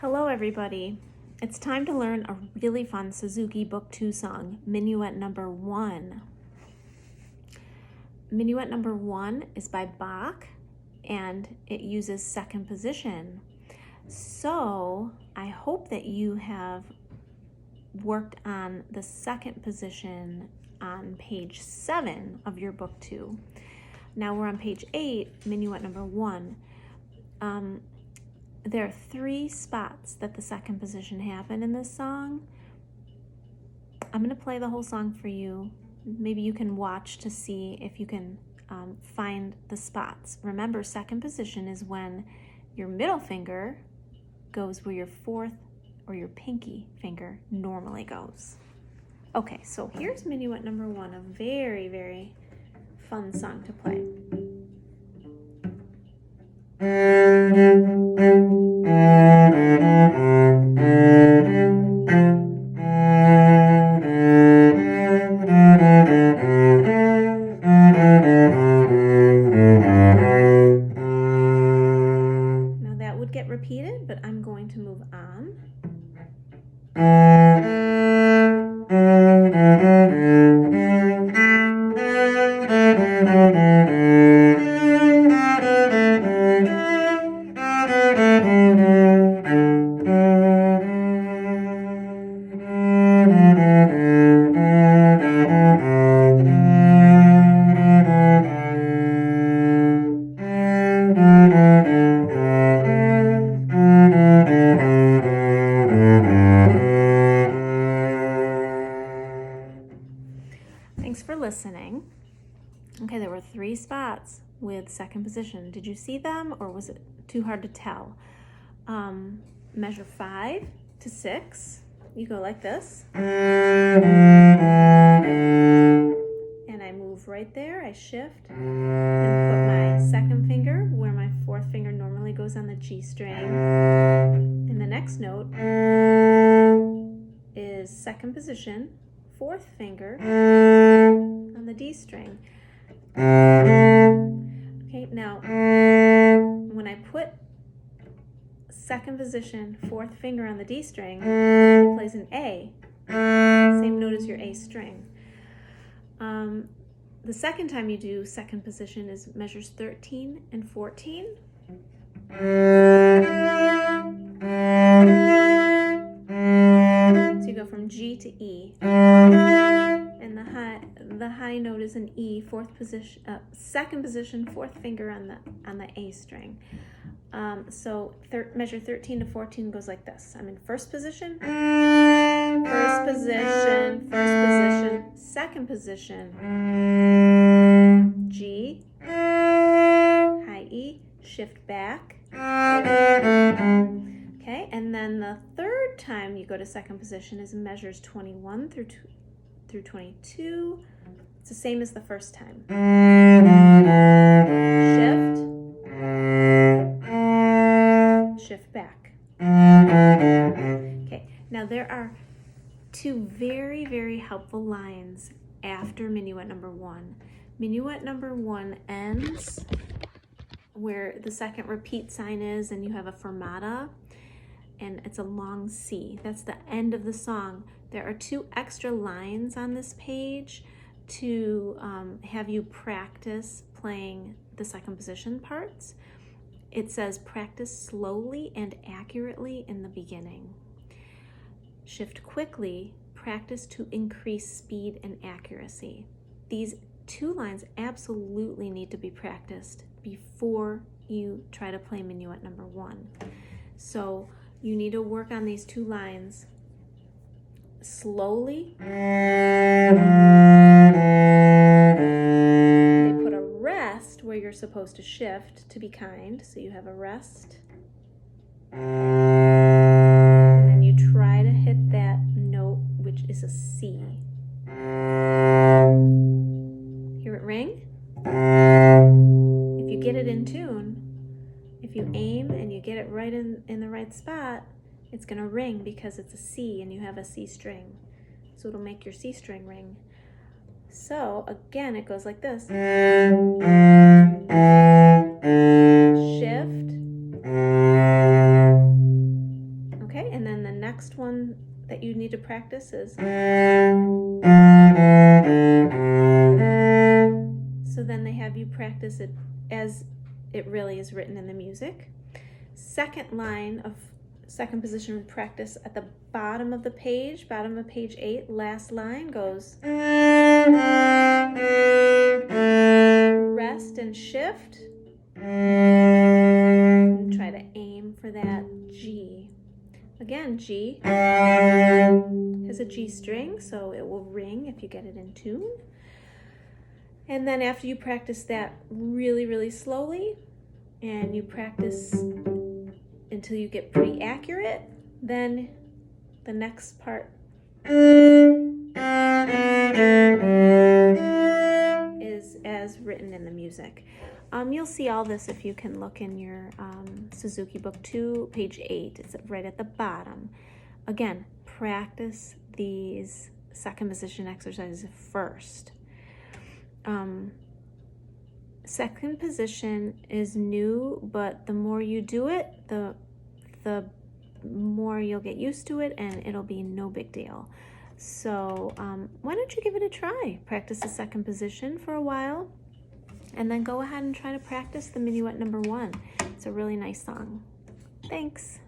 Hello everybody. It's time to learn a really fun Suzuki Book 2 song, Minuet No. 1. Minuet No. 1 is by Bach and it uses second position. So I hope that you have worked on the second position on page 7 of your book 2. Now we're on page 8, Minuet No. 1. There are 3 spots that the second position happen in this song. I'm going to play the whole song for you. Maybe you can watch to see if you can find the spots. Remember, second position is when your middle finger goes where your fourth or your pinky finger normally goes. Okay, so here's Minuet No. 1, a very, very fun song to play. Now that would get repeated, but I'm going to move on. Thanks for listening. Okay, there were 3 spots with second position. Did you see them or was it too hard to tell? Measure 5 to 6. You go like this. And I move right there. I shift and put my second finger where my fourth finger normally goes on the G string. And the next note is second position, fourth finger on the D string. Okay, now when I put second position, fourth finger on the D string, it plays an A, same note as your A string. The second time you do second position is measures 13 and 14. So you go from G to E, and the high note is an E, second position, fourth finger on the A string. So measure 13 to 14 goes like this. I'm in first position, second position, G, high E, shift back. Okay, and then the third time you go to second position is measures 21 through 22. It's the same as the first time. Shift back. Okay, now there are 2 very, very helpful lines after Minuet No. 1. Minuet No. 1 ends where the second repeat sign is and you have a fermata and it's a long C. That's the end of the song. There are 2 extra lines on this page to have you practice playing the second position parts. It says practice slowly and accurately in the beginning. Shift quickly, practice to increase speed and accuracy. These 2 lines absolutely need to be practiced before you try to play Minuet No. 1. So you need to work on these 2 lines slowly. They put a rest where you're supposed to shift to be kind, so you have a rest. And then you try to hit that note, which is a C. Hear it ring? If you get it in tune, if you aim and you get it right in the right spot, it's going to ring because it's a C and you have a C string. So it'll make your C string ring. So again, it goes like this. Shift, one that you need to practice is. So then they have you practice it as it really is written in the music. Second line of second position practice at the bottom of the page, bottom of page 8, last line goes. Rest and shift. And try to aim for that G. Again, G has a G string, so it will ring if you get it in tune. And then after you practice that really, really slowly, and you practice until you get pretty accurate, then the next part is as written in the music. You'll see all this if you can look in your Suzuki book 2, page 8. It's right at the bottom. Again, practice these second position exercises first. Second position is new, but the more you do it, the more you'll get used to it, and it'll be no big deal. So why don't you give it a try? Practice the second position for a while, and then go ahead and try to practice the Minuet No. 1. It's a really nice song. Thanks.